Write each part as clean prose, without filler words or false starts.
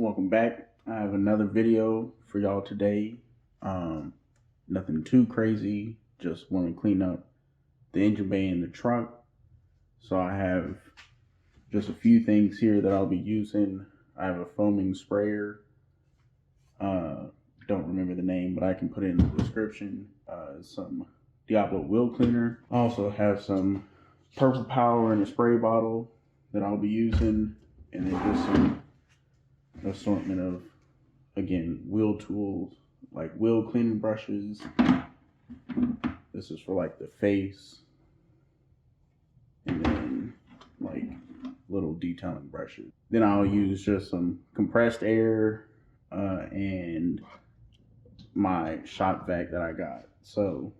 Welcome back. I have another video for y'all today. Nothing too crazy, just want to clean up the engine bay in the truck. So I have just a few things here that I'll be using. I have a foaming sprayer. Don't remember the name, but I can put it in the description. Some Diablo wheel cleaner. I also have some purple power in a spray bottle that I'll be using, and then just some assortment of, again, wheel tools, like wheel cleaning brushes. This is for like the face, and then like little detailing brushes. Then I'll use just some compressed air and my shop vac that I got. So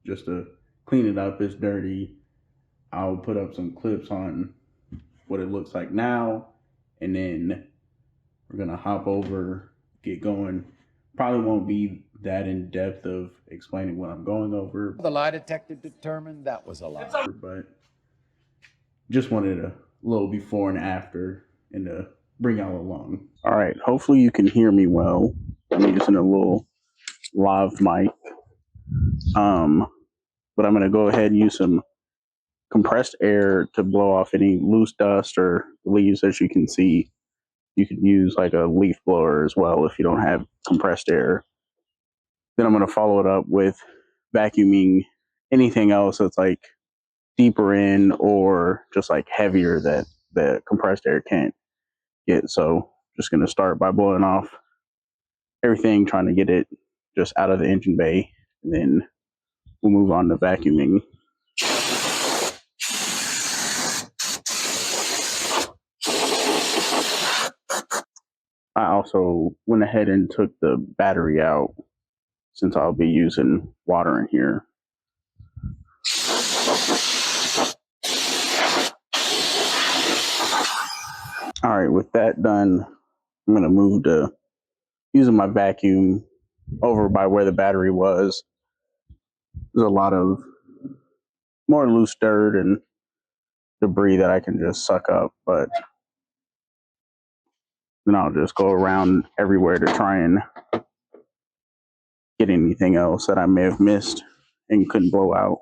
just to clean it up, it's dirty. I'll put up some clips on what it looks like now, and then we're gonna hop over, get going. Probably won't be that in depth of explaining what I'm going over. The lie detector determined that was a lie. But just wanted a little before and after and to bring y'all along. All right, hopefully you can hear me well. I'm using a little lav mic. But I'm gonna go ahead and use some compressed air to blow off any loose dust or leaves. As you can see, you could use like a leaf blower as well if you don't have compressed air. Then I'm going to follow it up with vacuuming anything else that's like deeper in or just like heavier that the compressed air can't get. So just going to start by blowing off everything, trying to get it just out of the engine bay, and then we'll move on to vacuuming. I also went ahead and took the battery out since I'll be using water in here. All right, with that done, I'm going to move to using my vacuum over by where the battery was. There's a lot of more loose dirt and debris that I can just suck up, but then I'll just go around everywhere to try and get anything else that I may have missed and couldn't blow out.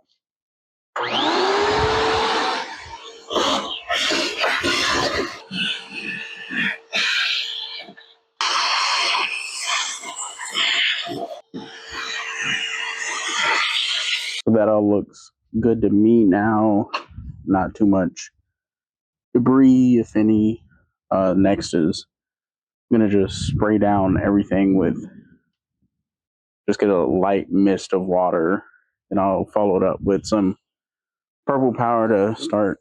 So that all looks good to me now. Not too much debris, if any. Next is I'm going to just spray down everything with, just get a light mist of water, and I'll follow it up with some purple power to start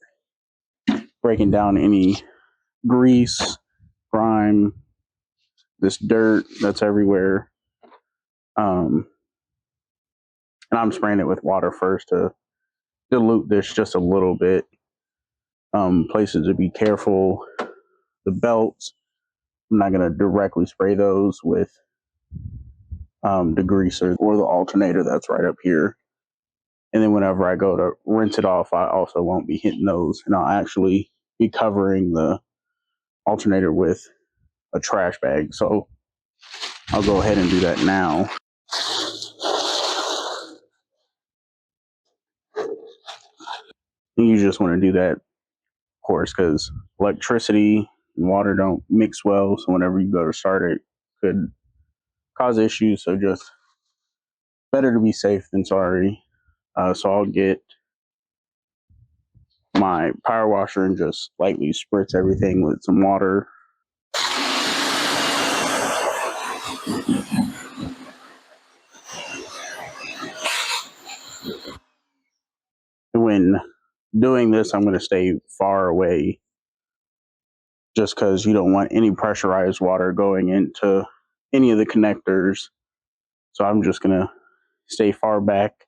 breaking down any grease, grime, this dirt that's everywhere. And I'm spraying it with water first to dilute this just a little bit. Places to be careful, the belts, I'm not going to directly spray those with degreaser or the alternator that's right up here. And then whenever I go to rinse it off, I also won't be hitting those, and I'll actually be covering the alternator with a trash bag. So I'll go ahead and do that now. And you just want to do that, of course, because electricity and water don't mix well. So whenever you go to start it, could cause issues. So just better to be safe than sorry. So I'll get my power washer and just lightly spritz everything with some water. When doing this, I'm going to stay far away just because you don't want any pressurized water going into any of the connectors. So I'm just going to stay far back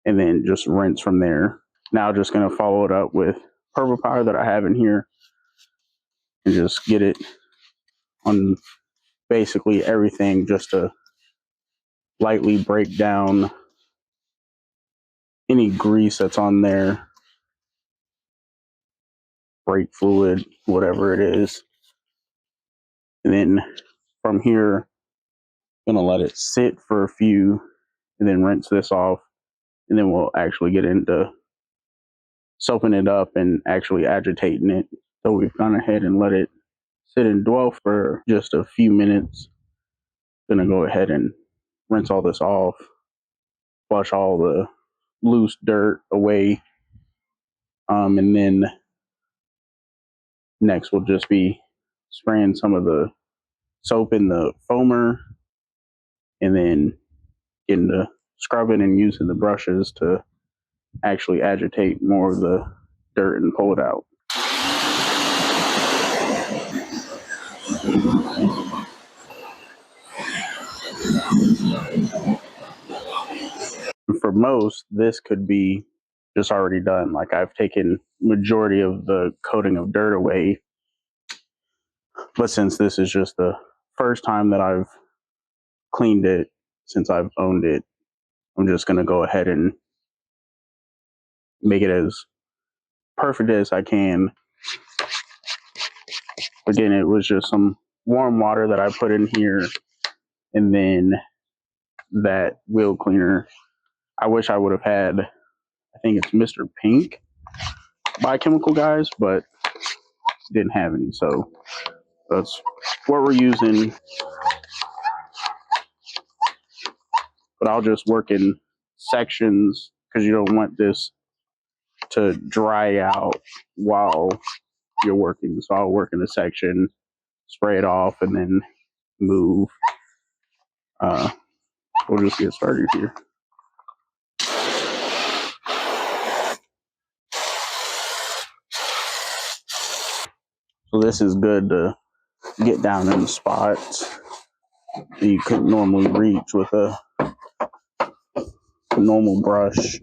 and then just rinse from there. Now just going to follow it up with purple powder that I have in here and just get it on basically everything, just to lightly break down any grease that's on there, brake fluid, whatever it is. And then from here, I'm gonna let it sit for a few and then rinse this off. And then we'll actually get into soaping it up and actually agitating it. So we've gone ahead and let it sit and dwell for just a few minutes. Gonna go ahead and rinse all this off, flush all the loose dirt away. And then next we'll just be spraying some of the soap in the foamer and then getting to scrubbing and using the brushes to actually agitate more of the dirt and pull it out. For most, this could be just already done. Like I've taken majority of the coating of dirt away, but since this is just the first time that I've cleaned it since I've owned it, I'm just going to go ahead and make it as perfect as I can. Again, it was just some warm water that I put in here, and then that wheel cleaner. I wish I would have had, I think it's Mr. Pink by Chemical Guys, but didn't have any, so that's what we're using. But I'll just work in sections because you don't want this to dry out while you're working. So I'll work in a section, spray it off, and then move. We'll just get started here. So this is good to get down in the spots that you couldn't normally reach with a normal brush.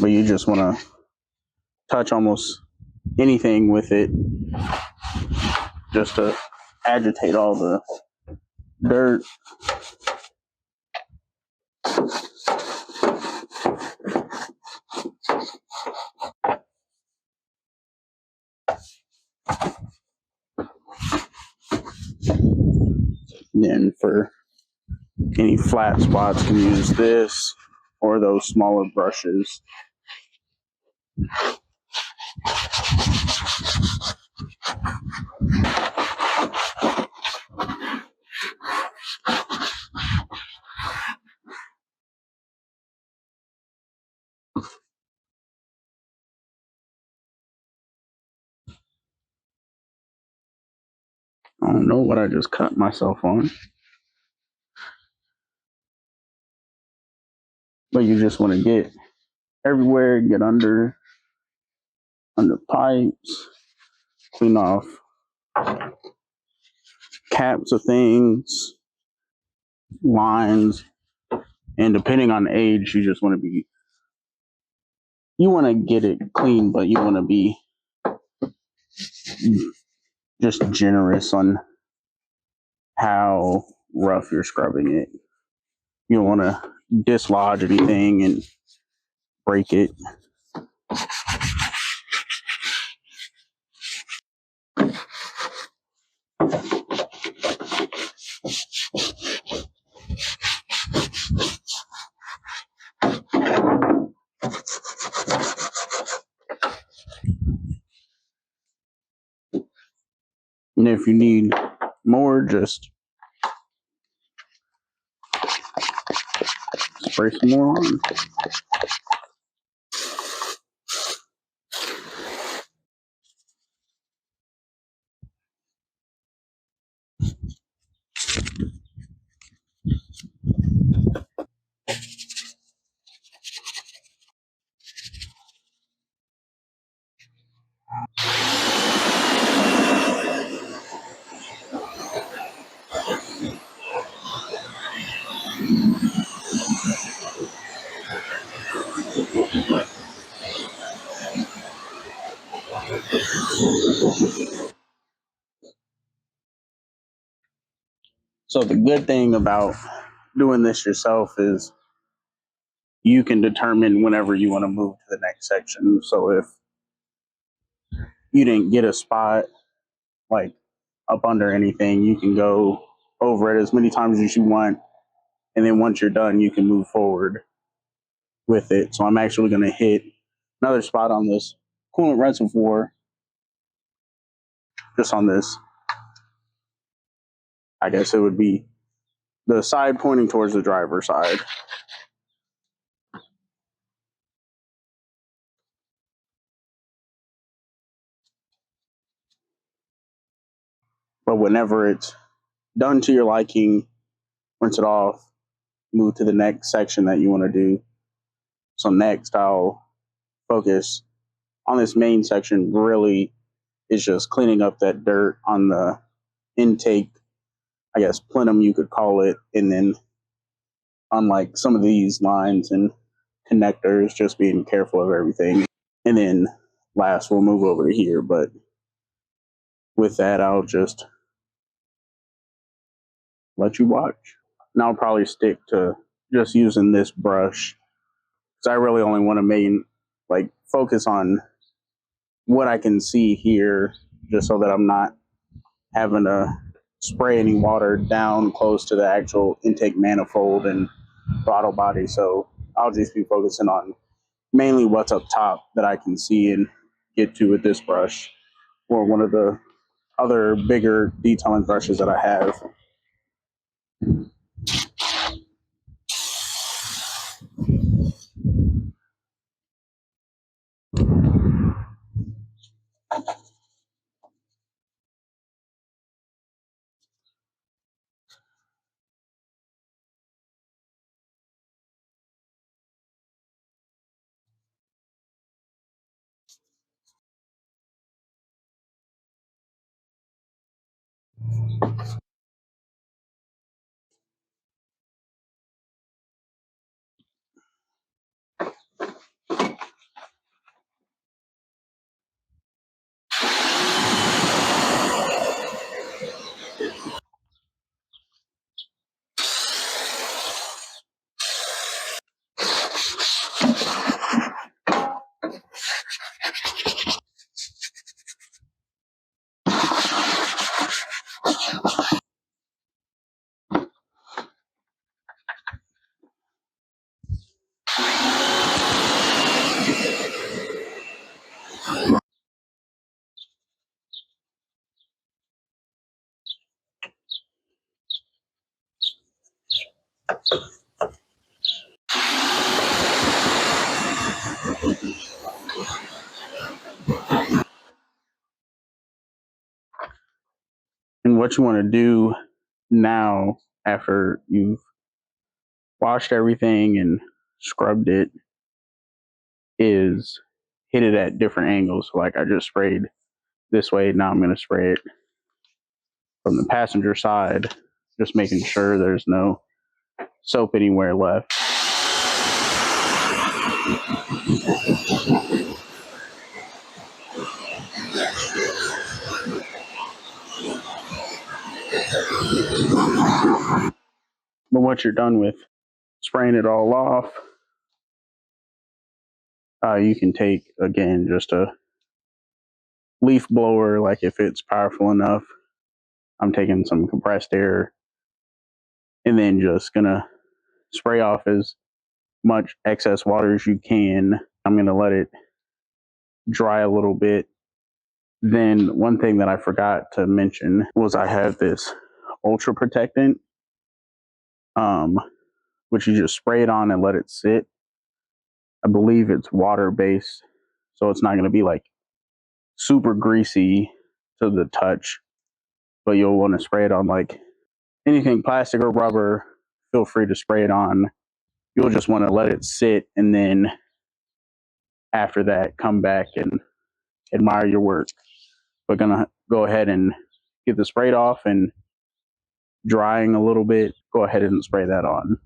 But you just want to touch almost anything with it just to agitate all the dirt. And then for any flat spots, can use this or those smaller brushes. I don't know what I just cut myself on. But you just want to get everywhere, get under pipes, clean off caps of things, lines, and depending on the age, you just want to get it clean, but you want to be just generous on how rough you're scrubbing it. You don't want to dislodge anything and break it. And if you need more, just spray some more on. So the good thing about doing this yourself is you can determine whenever you want to move to the next section. So if you didn't get a spot like up under anything, you can go over it as many times as you want. And then once you're done, you can move forward with it. So I'm actually going to hit another spot on this coolant reservoir, just on this, I guess it would be the side pointing towards the driver's side. But whenever it's done to your liking, rinse it off, move to the next section that you want to do. So next I'll focus on this main section. Really is just cleaning up that dirt on the intake, I guess plenum you could call it, and then unlike some of these lines and connectors, just being careful of everything. And then last we'll move over to here, but with that I'll just let you watch. And I'll probably stick to just using this brush because I really only want to focus on what I can see here, just so that I'm not having to spray any water down close to the actual intake manifold and throttle body. So I'll just be focusing on mainly what's up top that I can see and get to with this brush, or one of the other bigger detailing brushes that I have. And what you want to do now, after you've washed everything and scrubbed it, is hit it at different angles. Like I just sprayed this way, now I'm going to spray it from the passenger side, just making sure there's no soap anywhere left. But once you're done with spraying it all off, you can take, again, just a leaf blower, like if it's powerful enough. I'm taking some compressed air and then just gonna spray off as much excess water as you can. I'm gonna let it dry a little bit. Then one thing that I forgot to mention was I have this ultra protectant, which you just spray it on and let it sit. I believe it's water based, so it's not going to be like super greasy to the touch, but you'll want to spray it on like anything plastic or rubber. Feel free to spray it on. You'll just want to let it sit, and then after that come back and admire your work. We're gonna go ahead and get the sprayed off and drying a little bit. Go ahead and spray that on.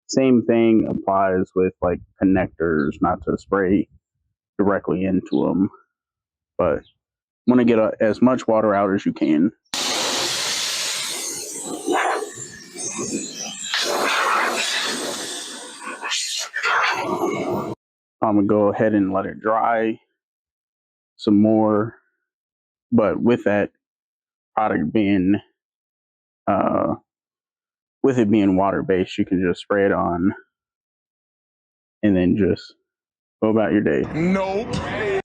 Same thing applies with like connectors, not to spray directly into them, but want to get as much water out as you can. I'm gonna go ahead and let it dry some more. But with that product being, with it being water based, you can just spray it on and then just go about your day. Nope.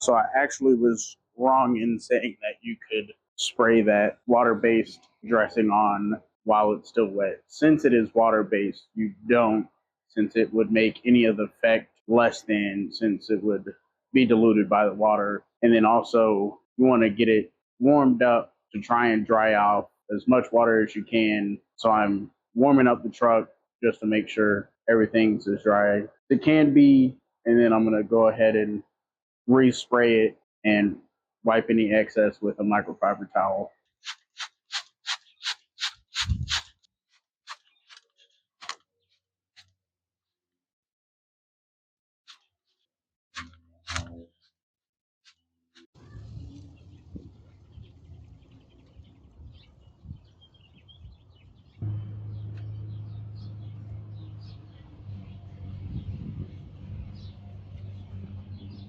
So I actually was wrong in saying that you could spray that water-based dressing on while it's still wet. Since it is water-based, you don't, since it would make any of the effect less than, since it would be diluted by the water. And then also you want to get it warmed up to try and dry out as much water as you can. So I'm warming up the truck just to make sure everything's as dry as it can be. And then I'm going to go ahead and respray it and wipe any excess with a microfiber towel.